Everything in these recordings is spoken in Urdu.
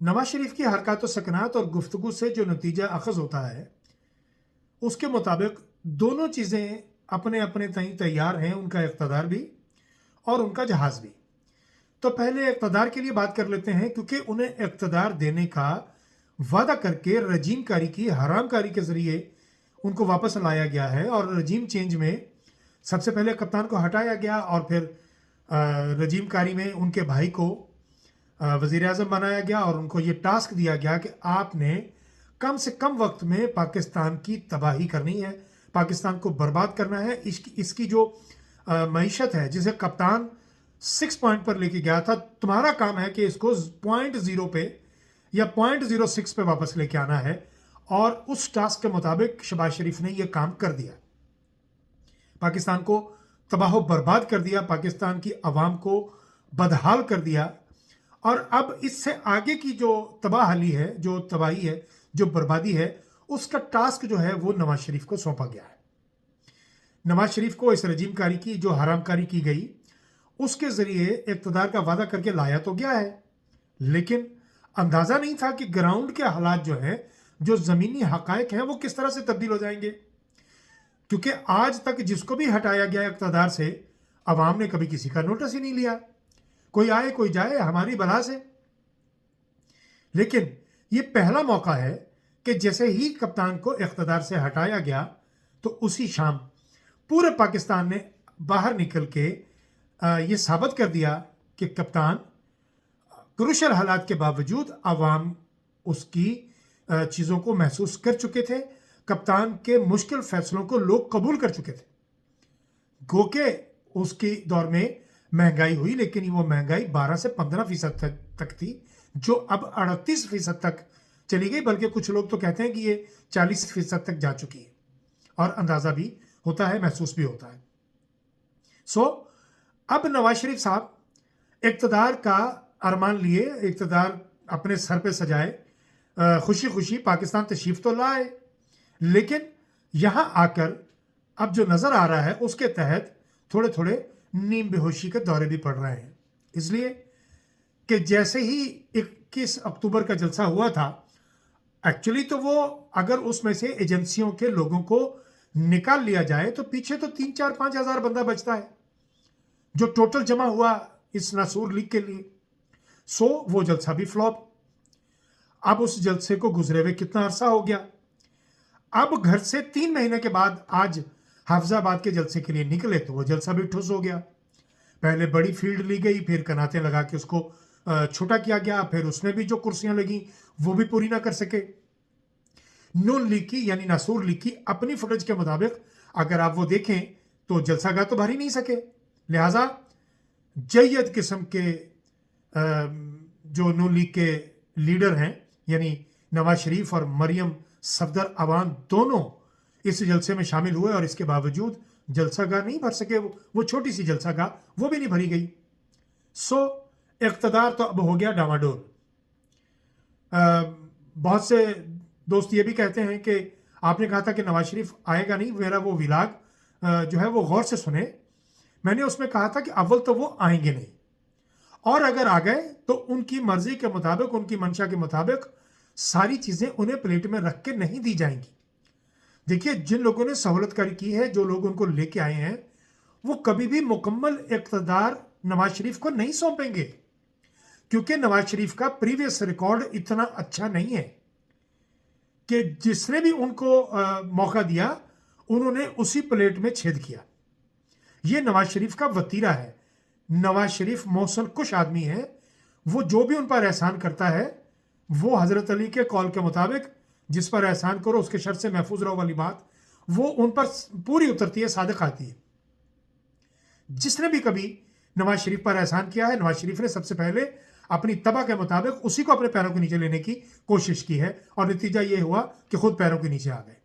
نواز شریف کی حرکات و سکنات اور گفتگو سے جو نتیجہ اخذ ہوتا ہے اس کے مطابق دونوں چیزیں اپنے اپنے تئیں تیار ہیں، ان کا اقتدار بھی اور ان کا جہاز بھی۔ تو پہلے اقتدار کے لیے بات کر لیتے ہیں، کیونکہ انہیں اقتدار دینے کا وعدہ کر کے رجیم کاری کی حرام کاری کے ذریعے ان کو واپس لایا گیا ہے، اور رجیم چینج میں سب سے پہلے کپتان کو ہٹایا گیا اور پھر رجیم کاری میں ان کے بھائی کو وزیر اعظم بنایا گیا، اور ان کو یہ ٹاسک دیا گیا کہ آپ نے کم سے کم وقت میں پاکستان کی تباہی کرنی ہے، پاکستان کو برباد کرنا ہے۔ اس کی جو معیشت ہے جسے کپتان 6 پوائنٹ پر لے کے گیا تھا، تمہارا کام ہے کہ اس کو 0.0 پہ یا 0.06 پہ واپس لے کے آنا ہے، اور اس ٹاسک کے مطابق شہباز شریف نے یہ کام کر دیا، پاکستان کو تباہ و برباد کر دیا، پاکستان کی عوام کو بدحال کر دیا، اور اب اس سے آگے کی جو تباہی ہے، جو تباہی ہے، جو بربادی ہے، اس کا ٹاسک جو ہے وہ نواز شریف کو سونپا گیا ہے۔ نواز شریف کو اس رجیم کاری کی جو حرام کاری کی گئی اس کے ذریعے اقتدار کا وعدہ کر کے لایا تو گیا ہے، لیکن اندازہ نہیں تھا کہ گراؤنڈ کے حالات جو ہیں، جو زمینی حقائق ہیں، وہ کس طرح سے تبدیل ہو جائیں گے، کیونکہ آج تک جس کو بھی ہٹایا گیا اقتدار سے، عوام نے کبھی کسی کا نوٹس ہی نہیں لیا، کوئی آئے کوئی جائے ہماری بلا سے۔ لیکن یہ پہلا موقع ہے کہ جیسے ہی کپتان کو اقتدار سے ہٹایا گیا تو اسی شام پورے پاکستان نے باہر نکل کے یہ ثابت کر دیا کہ کپتان کروشل حالات کے باوجود عوام اس کی چیزوں کو محسوس کر چکے تھے، کپتان کے مشکل فیصلوں کو لوگ قبول کر چکے تھے۔ گو کہ اس کی دور میں مہنگائی ہوئی، لیکن وہ مہنگائی 12 سے 15% تک تھی، جو اب 38% تک چلی گئی، بلکہ کچھ لوگ تو کہتے ہیں کہ یہ 40% تک جا چکی ہے، اور اندازہ بھی ہوتا ہے، محسوس بھی ہوتا ہے۔ اب نواز شریف صاحب اقتدار کا ارمان لیے، اقتدار اپنے سر پہ سجائے، خوشی خوشی پاکستان تشریف تو لائے، لیکن یہاں آ کر اب جو نظر آ رہا ہے اس کے تحت تھوڑے تھوڑے نیم بے ہوشی کے دورے بھی پڑ رہے ہیں، اس لیے کہ جیسے ہی 21 اکتوبر کا جلسہ ہوا تھا، ایکچولی تو وہ اگر اس میں سے ایجنسیوں کے لوگوں کو نکال لیا جائے تو پیچھے تو 3-4-5 ہزار بندہ بچتا ہے جو ٹوٹل جمع ہوا اس ناسور لیگ کے لیے۔ وہ جلسہ بھی فلاپ۔ اب اس جلسے کو گزرے ہوئے کتنا عرصہ ہو گیا، اب گھر سے 3 مہینے کے بعد آج حافظ آباد کے جلسے کے لیے نکلے تو وہ جلسہ بھی ٹھوس ہو گیا۔ پہلے بڑی فیلڈ لی گئی، پھر کناتیں لگا کے اس کو چھوٹا کیا گیا، پھر اس میں بھی جو کرسیاں لگیں وہ بھی پوری نہ کر سکے۔ نون لیگ کی یعنی ناسور لیگ کی اپنی فوٹیج کے مطابق اگر آپ وہ دیکھیں تو جلسہ گاہ تو بھر ہی نہیں سکے، لہٰذا جید قسم کے جو نون لیگ کے لیڈر ہیں یعنی نواز شریف اور مریم صفدر عوان دونوں اس جلسے میں شامل ہوئے، اور اس کے باوجود جلسہ گاہ نہیں بھر سکے، وہ چھوٹی سی جلسہ گاہ وہ بھی نہیں بھری گئی۔ اقتدار تو اب ہو گیا ڈاواڈول۔ بہت سے دوست یہ بھی کہتے ہیں کہ آپ نے کہا تھا کہ نواز شریف آئے گا نہیں، میرا وہ ولاگ جو ہے وہ غور سے سنیں۔ میں نے اس میں کہا تھا کہ اول تو وہ آئیں گے نہیں، اور اگر آ گئے تو ان کی مرضی کے مطابق، ان کی منشا کے مطابق ساری چیزیں انہیں پلیٹ میں رکھ کے نہیں دی جائیں گی۔ دیکھیے، جن لوگوں نے سہولت کاری کی ہے، جو لوگ ان کو لے کے آئے ہیں، وہ کبھی بھی مکمل اقتدار نواز شریف کو نہیں سونپیں گے، کیونکہ نواز شریف کا پریویس ریکارڈ اتنا اچھا نہیں ہے کہ جس نے بھی ان کو موقع دیا انہوں نے اسی پلیٹ میں چھید کیا۔ یہ نواز شریف کا وتیرہ ہے۔ نواز شریف محسن کش آدمی ہے، وہ جو بھی ان پر احسان کرتا ہے وہ حضرت علی کے قول کے مطابق جس پر احسان کرو اس کے شر سے محفوظ رہو والی بات وہ ان پر پوری اترتی ہے، صادق آتی ہے۔ جس نے بھی کبھی نواز شریف پر احسان کیا ہے، نواز شریف نے سب سے پہلے اپنی طبع کے مطابق اسی کو اپنے پیروں کے نیچے لینے کی کوشش کی ہے، اور نتیجہ یہ ہوا کہ خود پیروں کے نیچے آ گئے۔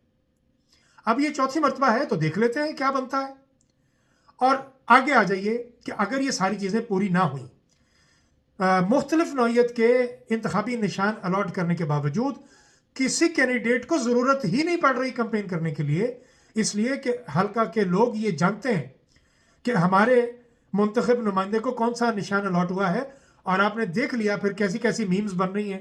اب یہ چوتھی مرتبہ ہے تو دیکھ لیتے ہیں کیا بنتا ہے، اور آگے آ جائیے کہ اگر یہ ساری چیزیں پوری نہ ہوئیں، مختلف نوعیت کے انتخابی نشان الاٹ کرنے کے باوجود کسی کینڈیڈیٹ کو ضرورت ہی نہیں پڑ رہی کمپین کرنے کے لیے، اس لیے کہ حلقہ کے لوگ یہ جانتے ہیں کہ ہمارے منتخب نمائندے کو کون سا نشان الاٹ ہوا ہے، اور آپ نے دیکھ لیا پھر کیسی کیسی میمز بن رہی ہیں